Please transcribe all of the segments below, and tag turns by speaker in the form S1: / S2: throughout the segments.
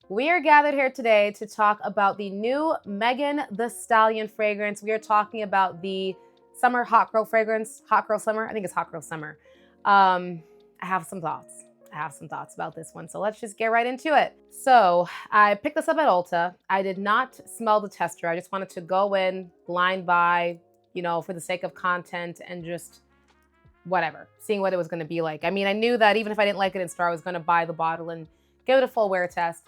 S1: We are gathered here today to talk about the new Megan Thee Stallion fragrance. We are talking about the summer hot girl fragrance, hot girl summer. I think it's hot girl summer. I have some thoughts. I have some thoughts about this one. So let's just get right into it. So I picked this up at Ulta. I did not smell the tester. I just wanted to go in blind buy, for the sake of content and just whatever, seeing what it was going to be like. I mean, I knew that even if I didn't like it in store, I was going to buy the bottle and give it a full wear test.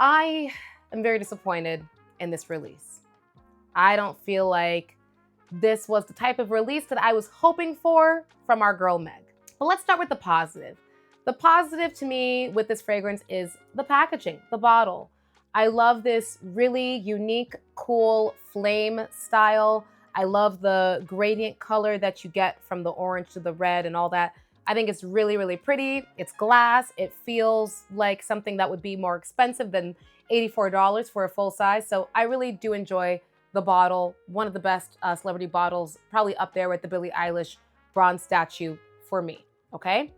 S1: I am very disappointed in this release. I don't feel like this was the type of release that I was hoping for from our girl Meg. But let's start with the positive. The positive to me with this fragrance is the packaging, the bottle. I love this really unique, cool flame style. I love the gradient color that you get from the orange to the red and all that. I think it's really, really pretty. It's glass. It feels like something that would be more expensive than $84 for a full size. So I really do enjoy the bottle. One of the best celebrity bottles, probably up there with the Billie Eilish bronze statue for me, okay?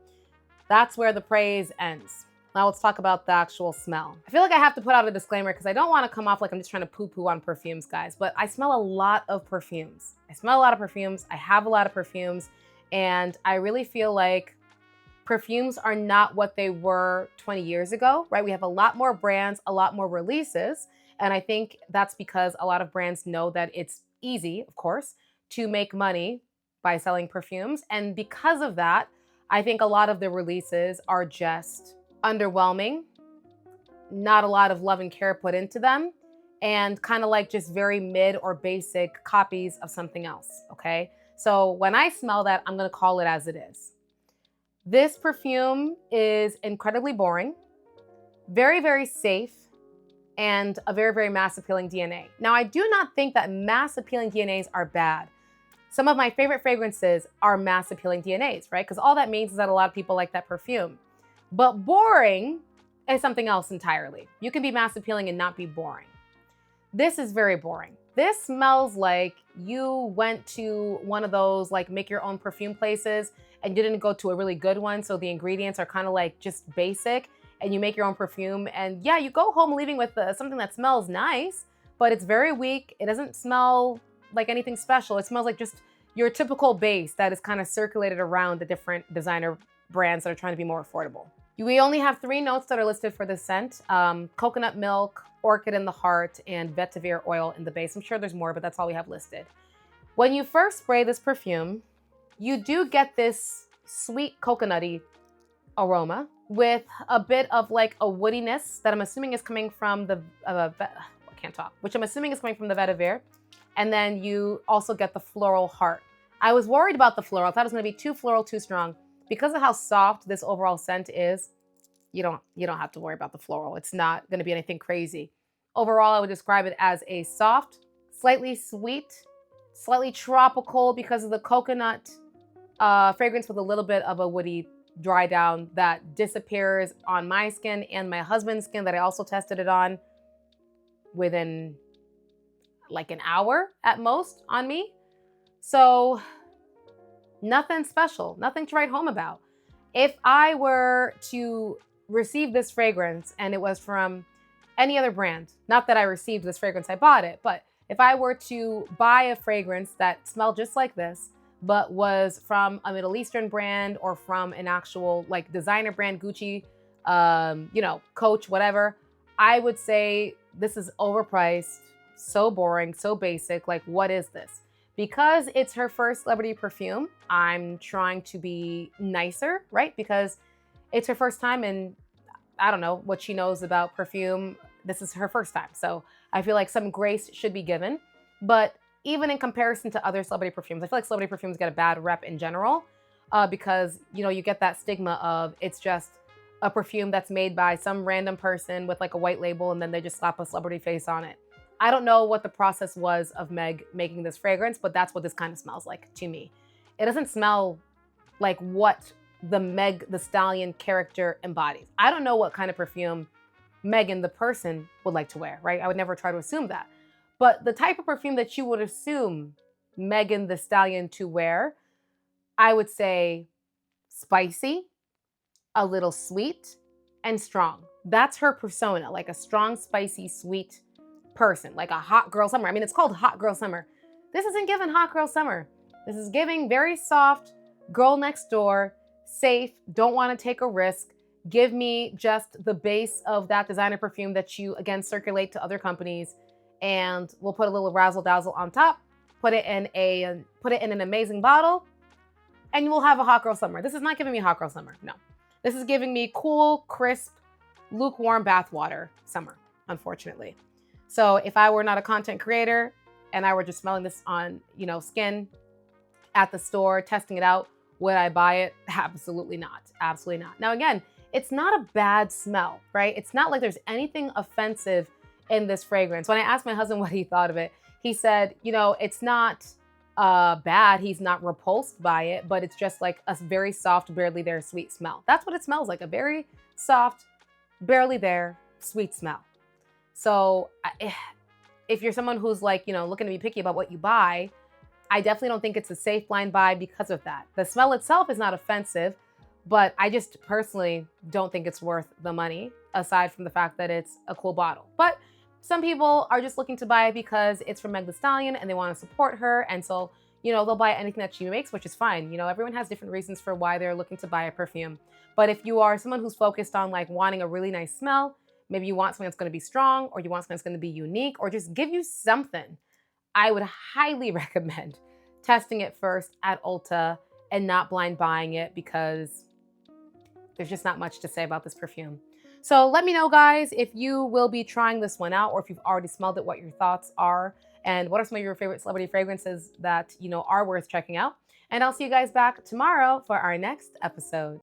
S1: That's where the praise ends. Now let's talk about the actual smell. I feel like I have to put out a disclaimer because I don't want to come off like I'm just trying to poo-poo on perfumes, guys, but I smell a lot of perfumes. I have a lot of perfumes. And I really feel like perfumes are not what they were 20 years ago, right? We have a lot more brands, a lot more releases. And I think that's because a lot of brands know that it's easy, of course, to make money by selling perfumes. And because of that, I think a lot of the releases are just underwhelming, not a lot of love and care put into them, and kind of like just very mid or basic copies of something else, okay? So when I smell that, I'm gonna call it as it is. This perfume is incredibly boring, very, very safe, and a very, very mass appealing DNA. Now, I do not think that mass appealing DNAs are bad. Some of my favorite fragrances are mass appealing DNAs, right? Because all that means is that a lot of people like that perfume. But boring is something else entirely. You can be mass appealing and not be boring. This is very boring. This smells like you went to one of those like make your own perfume places and you didn't go to a really good one. So the ingredients are kind of like just basic and you make your own perfume. And yeah, you go home leaving with something that smells nice, but it's very weak. It doesn't smell like anything special. It smells like just your typical base that is kind of circulated around the different designer brands that are trying to be more affordable. We only have 3 notes that are listed for this scent. Coconut milk, orchid in the heart, and vetiver oil in the base. I'm sure there's more, but that's all we have listed. When you first spray this perfume, you do get this sweet coconutty aroma with a bit of like a woodiness that I'm assuming is coming from the, which I'm assuming is coming from the vetiver. And then you also get the floral heart. I was worried about the floral. I thought it was gonna be too floral, too strong. Because of how soft this overall scent is, you don't have to worry about the floral. It's not gonna be anything crazy. Overall, I would describe it as a soft, slightly sweet, slightly tropical because of the coconut fragrance with a little bit of a woody dry down that disappears on my skin and my husband's skin that I also tested it on within like an hour at most on me. So nothing special, nothing to write home about. If I were to receive this fragrance and it was from any other brand, not that I received this fragrance, I bought it, but if I were to buy a fragrance that smelled just like this, but was from a Middle Eastern brand or from an actual like designer brand, Gucci, Coach, whatever, I would say this is overpriced, so boring, so basic. Like, what is this? Because it's her first celebrity perfume, I'm trying to be nicer, right? Because it's her first time and I don't know what she knows about perfume. This is her first time. So I feel like some grace should be given. But even in comparison to other celebrity perfumes, I feel like celebrity perfumes get a bad rep in general because, you get that stigma of it's just a perfume that's made by some random person with like a white label and then they just slap a celebrity face on it. I don't know what the process was of Meg making this fragrance, but that's what this kind of smells like to me. It doesn't smell like what the Meg the Stallion character embodies. I don't know what kind of perfume Megan the person would like to wear, right? I would never try to assume that. But the type of perfume that you would assume Megan the Stallion to wear, I would say spicy, a little sweet, and strong. That's her persona, like a strong, spicy, sweet person, like a hot girl summer. I mean, it's called hot girl summer. This isn't giving hot girl summer. This is giving very soft, girl next door, safe, don't want to take a risk. Give me just the base of that designer perfume that you, again, circulate to other companies, and we'll put a little razzle dazzle on top, put it in an amazing bottle, and you will have a hot girl summer. This is not giving me hot girl summer, no. This is giving me cool, crisp, lukewarm bathwater summer, unfortunately. So if I were not a content creator and I were just smelling this on, skin at the store, testing it out, would I buy it? Absolutely not. Absolutely not. Now, again, it's not a bad smell, right? It's not like there's anything offensive in this fragrance. When I asked my husband what he thought of it, he said, it's not bad. He's not repulsed by it, but it's just like a very soft, barely there, sweet smell. That's what it smells like, a very soft, barely there, sweet smell. So if you're someone who's like, looking to be picky about what you buy, I definitely don't think it's a safe blind buy because of that. The smell itself is not offensive, but I just personally don't think it's worth the money, aside from the fact that it's a cool bottle. But some people are just looking to buy it because it's from Meg Thee Stallion and they want to support her. And so, they'll buy anything that she makes, which is fine. Everyone has different reasons for why they're looking to buy a perfume. But if you are someone who's focused on like wanting a really nice smell, maybe you want something that's going to be strong, or you want something that's going to be unique, or just give you something, I would highly recommend testing it first at Ulta and not blind buying it, because there's just not much to say about this perfume. So let me know, guys, if you will be trying this one out, or if you've already smelled it, what your thoughts are, and what are some of your favorite celebrity fragrances that, are worth checking out. And I'll see you guys back tomorrow for our next episode.